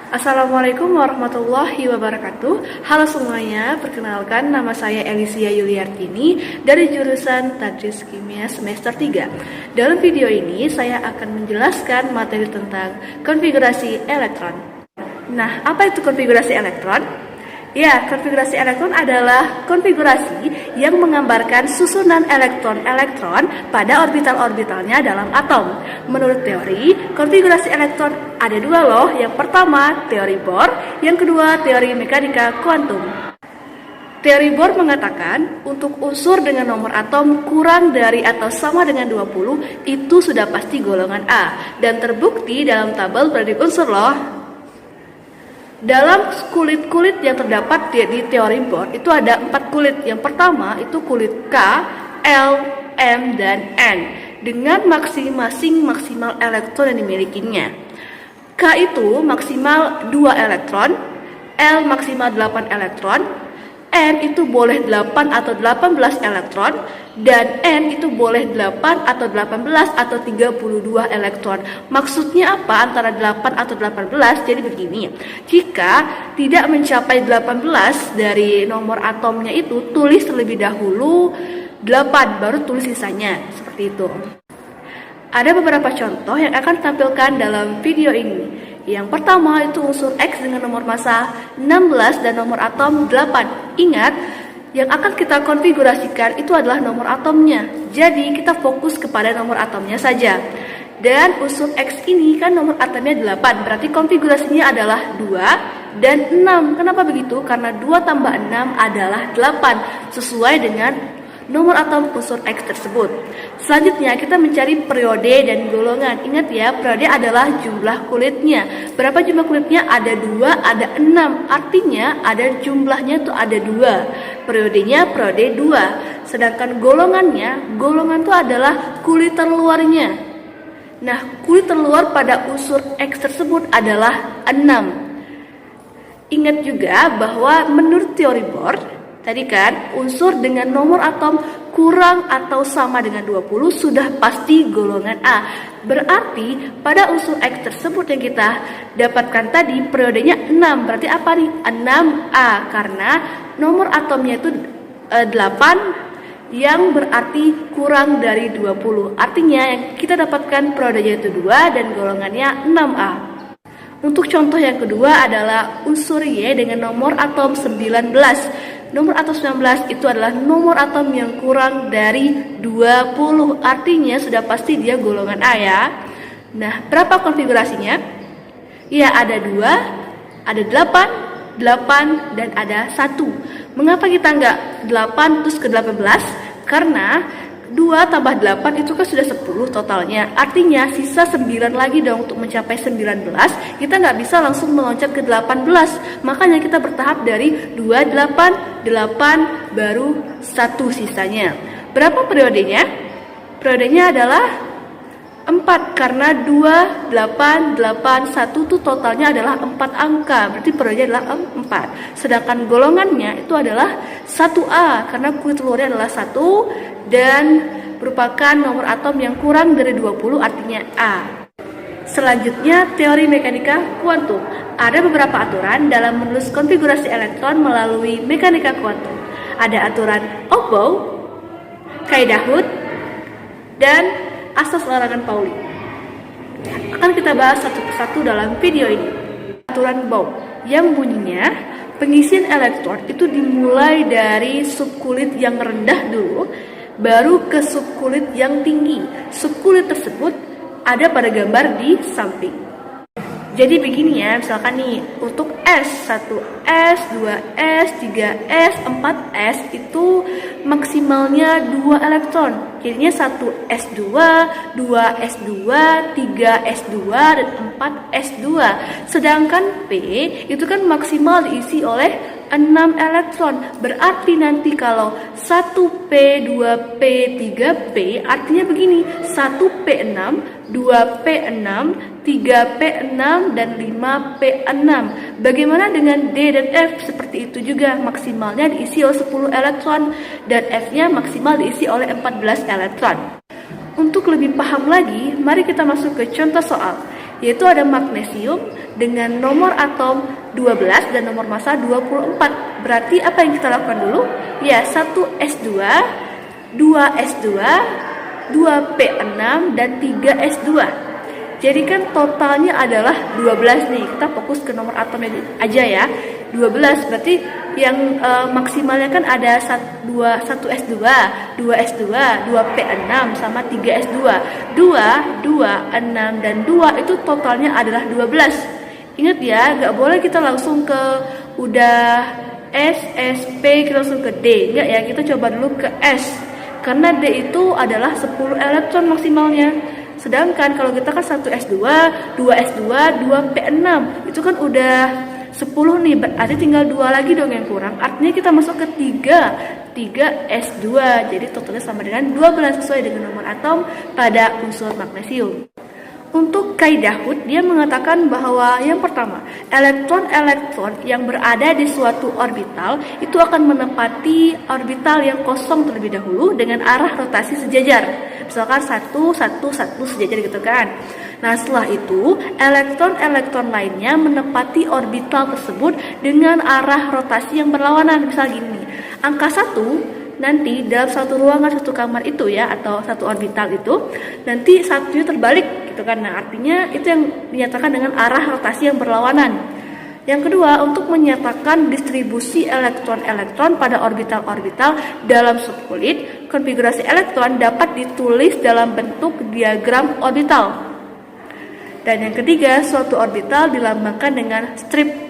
Assalamualaikum warahmatullahi wabarakatuh. Halo semuanya, perkenalkan nama saya Elisia Yuliartini dari jurusan Tadris Kimia semester 3. Dalam video ini saya akan menjelaskan materi tentang konfigurasi elektron. Nah, apa itu konfigurasi elektron? Ya, konfigurasi elektron adalah konfigurasi yang menggambarkan susunan elektron-elektron pada orbital-orbitalnya dalam atom. Menurut teori, konfigurasi elektron ada dua loh. Yang pertama, teori Bohr, yang kedua, teori mekanika kuantum. Teori Bohr mengatakan, untuk unsur dengan nomor atom kurang dari atau sama dengan 20, itu sudah pasti golongan A. Dan terbukti dalam tabel periode unsur loh. Dalam kulit-kulit yang terdapat di teori Bohr itu ada 4 kulit. Yang pertama itu kulit K, L, M, dan N dengan masing-masing maksimal elektron yang dimilikinya. K itu maksimal 2 elektron, L maksimal 8 elektron, M itu boleh 8 atau 18 elektron, dan N itu boleh 8 atau 18 atau 32 elektron. Maksudnya apa antara 8 atau 18? Jadi begini, jika tidak mencapai 18 dari nomor atomnya itu, tulis terlebih dahulu 8, baru tulis sisanya, seperti itu. Ada beberapa contoh yang akan ditampilkan dalam video ini. Yang pertama itu unsur X dengan nomor massa 16 dan nomor atom 8. Ingat, yang akan kita konfigurasikan itu adalah nomor atomnya. Jadi kita fokus kepada nomor atomnya saja. Dan unsur X ini kan nomor atomnya 8, berarti konfigurasinya adalah 2 dan 6. Kenapa begitu? Karena 2 tambah 6 adalah 8, sesuai dengan nomor atom unsur X tersebut. Selanjutnya kita mencari periode dan golongan. Ingat ya, periode adalah jumlah kulitnya. Berapa jumlah kulitnya? Ada 2, ada 6. Artinya ada jumlahnya itu ada 2. Periodenya periode 2. Sedangkan golongannya, golongan itu adalah kulit terluarnya. Nah, kulit terluar pada unsur X tersebut adalah 6. Ingat juga bahwa menurut teori Bohr, tadi kan, unsur dengan nomor atom kurang atau sama dengan 20 sudah pasti golongan A. Berarti pada unsur X tersebut yang kita dapatkan tadi periodenya 6. Berarti apa nih? 6A, karena nomor atomnya itu 8 yang berarti kurang dari 20. Artinya yang kita dapatkan periodenya itu 2 dan golongannya 6A. Untuk contoh yang kedua adalah unsur Y dengan nomor atom 19. Nomor atom 19 itu adalah nomor atom yang kurang dari 20. Artinya sudah pasti dia golongan A ya. Nah, berapa konfigurasinya? Ya, ada 2, ada 8, dan ada 1. Mengapa kita nggak 8 terus ke 18? Karena 2 tambah 8 itu kan sudah 10 totalnya. Artinya sisa 9 lagi dong untuk mencapai 19. Kita nggak bisa langsung meloncat ke 18. Makanya kita bertahap dari 2, 8, baru 1 sisanya. Berapa periodenya? Periodenya adalah 4, karena 2, 8, 1 itu totalnya adalah 4 angka. Berarti periodenya adalah 4. Sedangkan golongannya itu adalah 1A, karena kulit telurnya adalah 1 dan merupakan nomor atom yang kurang dari 20, artinya A. Selanjutnya, teori mekanika kuantum. Ada beberapa aturan dalam menulis konfigurasi elektron melalui mekanika kuantum. Ada aturan Aufbau, kaidah Hooke, dan asas larangan Pauli. Akan kita bahas satu persatu dalam video ini. Aturan Bohr yang bunyinya, pengisian elektron itu dimulai dari subkulit yang rendah dulu, baru ke subkulit yang tinggi. Subkulit tersebut ada pada gambar di samping. Jadi begini ya, misalkan nih, untuk S, 1S, 2S, 3S, 4S itu maksimalnya 2 elektron. Jadinya 1S2, 2S2, 3S2, dan 4S2. Sedangkan P itu kan maksimal diisi oleh 6 elektron. Berarti nanti kalau 1P, 2P, 3P artinya begini, 1P6, 2P6, 3P6, dan 5P6. Bagaimana dengan D dan F? Seperti itu juga, maksimalnya diisi oleh 10 elektron dan F-nya maksimal diisi oleh 14 elektron. Untuk lebih paham lagi, mari kita masuk ke contoh soal. yaitu ada magnesium dengan nomor atom 12 dan nomor massa 24. Berarti apa yang kita lakukan dulu? Ya, 1s2, 2s2, 2p6 dan 3s2. Jadi kan totalnya adalah 12 nih. Kita fokus ke nomor atomnya aja ya. 12 berarti yang maksimalnya kan ada 1s2, 2s2, 2p6 sama 3s2. 2, 6 dan 2 itu totalnya adalah 12. Ingat ya, nggak boleh kita langsung ke udah S, SP, kita langsung ke D. Enggak ya, kita coba dulu ke S. Karena D itu adalah 10 elektron maksimalnya. Sedangkan kalau kita kan 1s2, 2s2, 2p6, itu kan udah 10 nih, berarti tinggal 2 lagi dong yang kurang. Artinya kita masuk ke 3s2. Jadi totalnya sama dengan 12 sesuai dengan nomor atom pada unsur magnesium. Untuk kaidah Hooke, dia mengatakan bahwa yang pertama, elektron-elektron yang berada di suatu orbital itu akan menempati orbital yang kosong terlebih dahulu dengan arah rotasi sejajar. Misalkan 1, 1, 1 sejajar gitu kan. Nah, setelah itu, elektron-elektron lainnya menempati orbital tersebut dengan arah rotasi yang berlawanan. Misal gini, angka 1 nanti dalam satu ruangan, satu kamar itu ya, atau satu orbital itu, nanti satunya terbalik gitu kan. Nah, artinya itu yang dinyatakan dengan arah rotasi yang berlawanan. Yang kedua, untuk menyatakan distribusi elektron-elektron pada orbital-orbital dalam subkulit, konfigurasi elektron dapat ditulis dalam bentuk diagram orbital. Dan yang ketiga, suatu orbital dilambangkan dengan strip.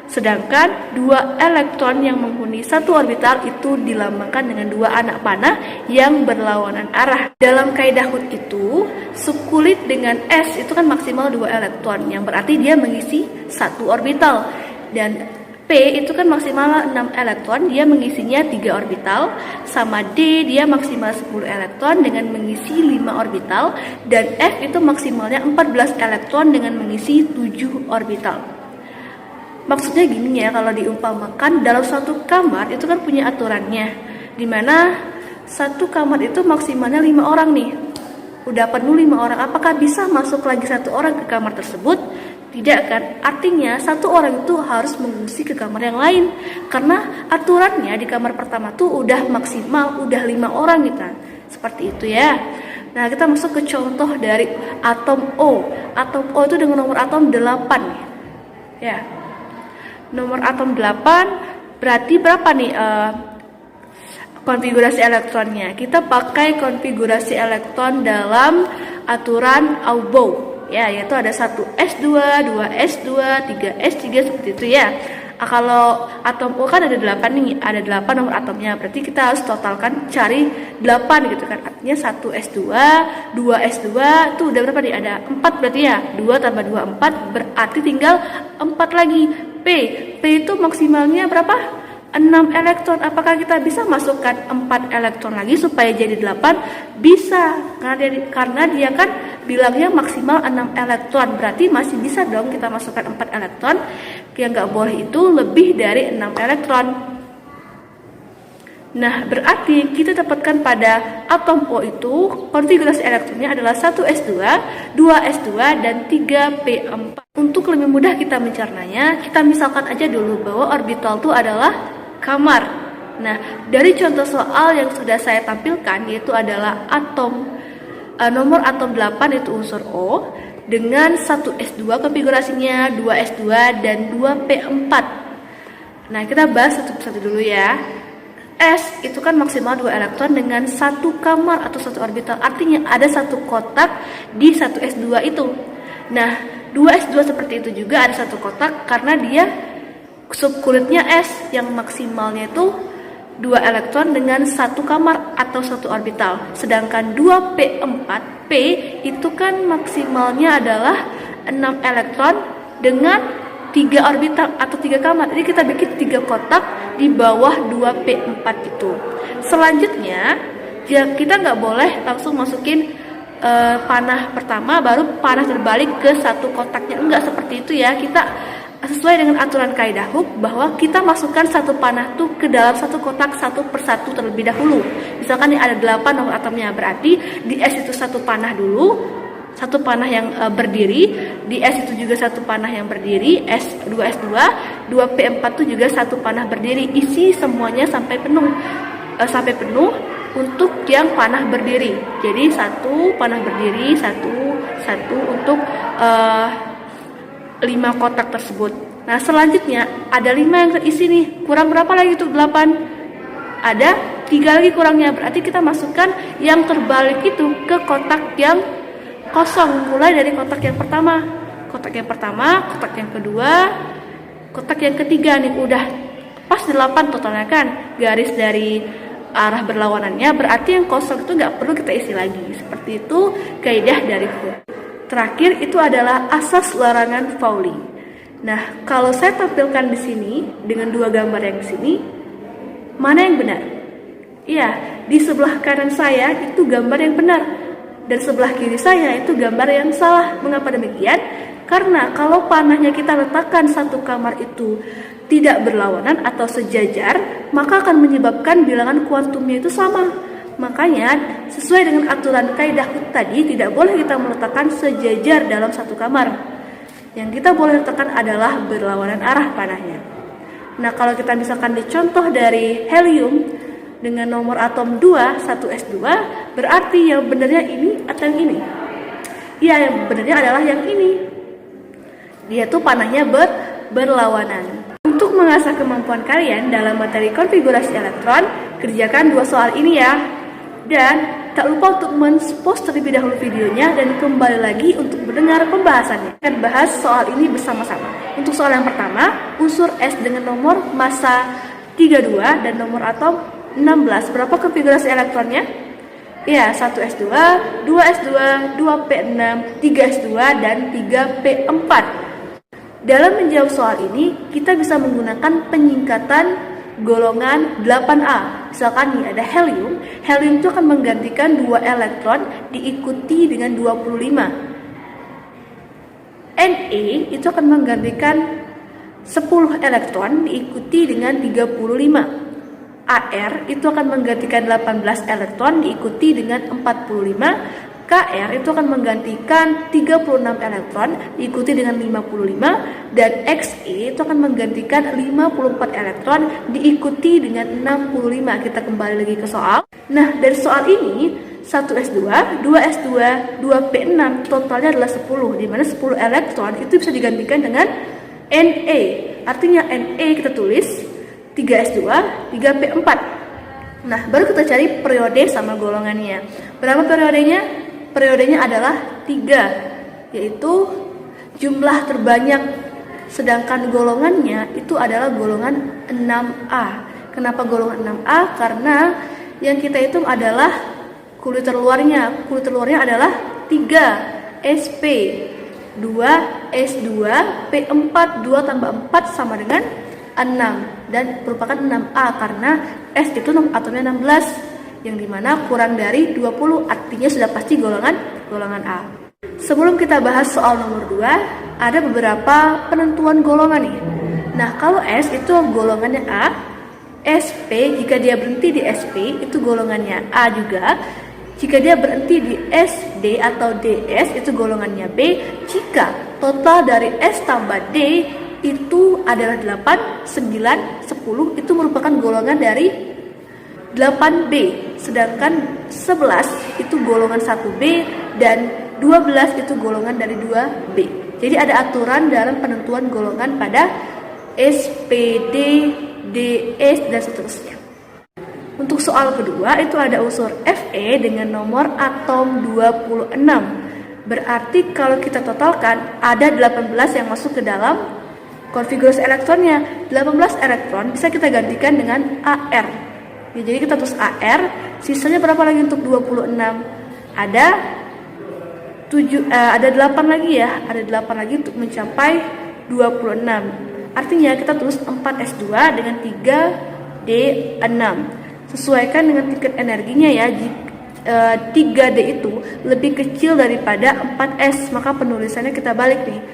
Sedangkan dua elektron yang menghuni satu orbital itu dilambangkan dengan dua anak panah yang berlawanan arah. Dalam kaidah Hooke itu, subkulit dengan S itu kan maksimal 2 elektron, yang berarti dia mengisi satu orbital. Dan P itu kan maksimal 6 elektron, dia mengisinya 3 orbital. Sama D, dia maksimal 10 elektron dengan mengisi 5 orbital. Dan F itu maksimalnya 14 elektron dengan mengisi 7 orbital. Maksudnya gini ya, kalau diumpamakan dalam satu kamar itu kan punya aturannya, dimana satu kamar itu maksimalnya 5 orang nih. Udah penuh 5 orang, apakah bisa masuk lagi 1 orang ke kamar tersebut? Tidak kan? Artinya satu orang itu harus mengungsi ke kamar yang lain, karena aturannya di kamar pertama tuh udah maksimal, udah 5 orang gitu. Seperti itu ya. Nah, kita masuk ke contoh dari atom O. Atom O itu dengan nomor atom 8 nih. Ya. Nomor atom 8 berarti berapa nih konfigurasi elektronnya? Kita pakai konfigurasi elektron dalam aturan Aubow ya, yaitu ada 1s2, 2s2, 3s3 seperti itu ya. Kalau atom O kan ada 8 nih, ada 8 nomor atomnya, berarti kita harus totalkan cari 8 gitu kan. Artinya 1s2, 2s2 itu udah berapa nih? Ada 4 berarti ya. 2 tambah 2 4, berarti tinggal 4 lagi. P itu maksimalnya berapa? 6 elektron. Apakah kita bisa masukkan 4 elektron lagi supaya jadi 8? Bisa, karena dia kan bilangnya maksimal 6 elektron. Berarti masih bisa dong kita masukkan 4 elektron. Yang nggak boleh itu lebih dari 6 elektron. Nah, berarti kita dapatkan pada atom O itu konfigurasi elektronnya adalah 1s2, 2s2, dan 3p4. Untuk lebih mudah kita mencernanya, kita misalkan aja dulu bahwa orbital itu adalah kamar. Nah, dari contoh soal yang sudah saya tampilkan, yaitu adalah nomor atom 8 itu unsur O, dengan 1s2 konfigurasinya, 2s2, dan 2p4. Nah, kita bahas satu-satu dulu ya. S itu kan maksimal 2 elektron dengan satu kamar atau satu orbital. Artinya ada satu kotak di 1s2 itu. Nah, 2s2 seperti itu juga ada satu kotak karena dia subkulitnya S yang maksimalnya itu 2 elektron dengan satu kamar atau satu orbital. Sedangkan 2p4, P itu kan maksimalnya adalah 6 elektron dengan 3 orbital atau 3 kamar. Jadi kita bikin 3 kotak di bawah 2p4 itu. Selanjutnya, ya kita nggak boleh langsung masukin panah pertama baru panah terbalik ke satu kotaknya. Enggak seperti itu ya. Kita sesuai dengan aturan kaidah Hooke bahwa kita masukkan satu panah tuh ke dalam satu kotak satu persatu terlebih dahulu. Misalkan ini ada 8 nomor atomnya, berarti di S itu satu panah dulu, satu panah yang berdiri, di S itu juga satu panah yang berdiri, S2 2P4 itu juga satu panah berdiri. Isi semuanya sampai penuh untuk yang panah berdiri. Jadi satu panah berdiri, satu untuk 5 kotak tersebut. Nah, selanjutnya ada 5 yang terisi nih. Kurang berapa lagi tuh? 8. Ada 3 lagi kurangnya. Berarti kita masukkan yang terbalik itu ke kotak yang kosong. Mulai dari kotak yang pertama, kotak yang kedua, kotak yang ketiga nih. Udah pas 8 totalnya kan. Garis dari arah berlawanannya, berarti yang kosong itu nggak perlu kita isi lagi. Seperti itu kaidah dari Fourier. Terakhir itu adalah asas larangan Pauli. Nah, kalau saya tampilkan di sini dengan 2 gambar yang di sini, mana yang benar? Iya, di sebelah kanan saya itu gambar yang benar, dan sebelah kiri saya itu gambar yang salah. Mengapa demikian? Karena kalau panahnya kita letakkan satu kamar itu tidak berlawanan atau sejajar, maka akan menyebabkan bilangan kuantumnya itu sama. Makanya, sesuai dengan aturan kaidah tadi, tidak boleh kita meletakkan sejajar dalam satu kamar. Yang kita boleh letakkan adalah berlawanan arah panahnya. Nah, kalau kita misalkan dicontoh dari helium dengan nomor atom 2, 1s2, berarti yang benarnya ini atau yang ini? Iya, yang benarnya adalah yang ini. Dia tuh panahnya berlawanan. Untuk mengasah kemampuan kalian dalam materi konfigurasi elektron, kerjakan 2 soal ini ya. Dan tak lupa untuk men-pause terlebih dahulu videonya dan kembali lagi untuk mendengar pembahasannya. Kita bahas soal ini bersama-sama. Untuk soal yang pertama, unsur S dengan nomor massa 32 dan nomor atom 16. Berapa konfigurasi elektronnya? Ya, 1s2, 2s2, 2p6, 3s2, dan 3p4. Dalam menjawab soal ini, kita bisa menggunakan penyingkatan golongan 8A. Misalkan nih ada helium. Helium itu akan menggantikan 2 elektron diikuti dengan 25. Na itu akan menggantikan 10 elektron diikuti dengan 35. Ar itu akan menggantikan 18 elektron diikuti dengan 45. Kr itu akan menggantikan 36 elektron diikuti dengan 55, dan Xe itu akan menggantikan 54 elektron diikuti dengan 65. Kita kembali lagi ke soal. Nah, dari soal ini 1s2, 2s2, 2p6 totalnya adalah 10, di mana 10 elektron itu bisa digantikan dengan Na. Artinya Na kita tulis 3s2, 3p4. Nah, baru kita cari periode sama golongannya. Berapa periodenya? Periodenya adalah 3, yaitu jumlah terbanyak, sedangkan golongannya itu adalah golongan 6A. Kenapa golongan 6A? Karena yang kita hitung adalah kulit terluarnya. Kulit terluarnya adalah 3 SP, 2 S2, P4, 2 tambah 4 sama dengan 6, dan merupakan 6A karena S itu atomnya 16, yang dimana kurang dari 20, artinya sudah pasti golongan A. Sebelum kita bahas soal nomor 2, ada beberapa penentuan golongan nih. Nah, kalau S itu golongannya A, SP jika dia berhenti di SP itu golongannya A juga. Jika dia berhenti di SD atau DS itu golongannya B. Jika total dari S tambah D itu adalah 8, 9, 10 itu merupakan golongan dari 8B, sedangkan 11 itu golongan 1B dan 12 itu golongan dari 2B. Jadi ada aturan dalam penentuan golongan pada SPD, DS, dan seterusnya. Untuk soal kedua itu ada unsur Fe dengan nomor atom 26. Berarti kalau kita totalkan ada 18 yang masuk ke dalam konfigurasi elektronnya. 18 elektron bisa kita gantikan dengan Ar. Ya, jadi kita tulis AR, sisanya berapa lagi untuk 26? Ada 8 lagi ya, ada 8 lagi untuk mencapai 26. Artinya kita tulis 4S2 dengan 3D6. Sesuaikan dengan tingkat energinya ya. 3D itu lebih kecil daripada 4S, maka penulisannya kita balik nih.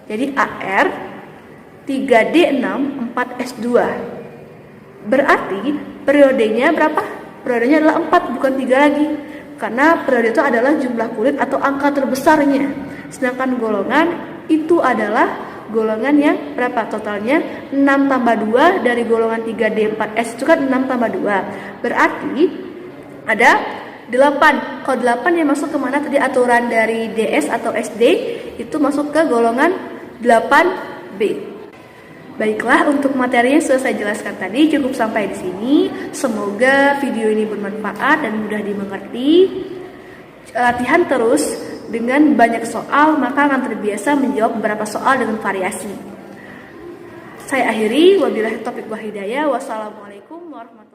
Jadi AR 3D6 4S2. Berarti periodenya berapa? Periodenya adalah 4, bukan 3 lagi. karena periode itu adalah jumlah kulit atau angka terbesarnya. Sedangkan golongan itu adalah golongan yang berapa totalnya? 6 tambah 2 dari golongan 3D 4S itu kan 6 tambah 2. Berarti ada 8. Kalau 8 yang masuk kemana tadi aturan dari DS atau SD itu masuk ke golongan 8B. Baiklah, untuk materi yang sudah saya jelaskan tadi cukup sampai di sini. Semoga video ini bermanfaat dan mudah dimengerti. Latihan terus dengan banyak soal, maka akan terbiasa menjawab beberapa soal dengan variasi. Saya akhiri, wabillahi taufiq wal hidayah. Wassalamualaikum warahmatullahi wabarakatuh.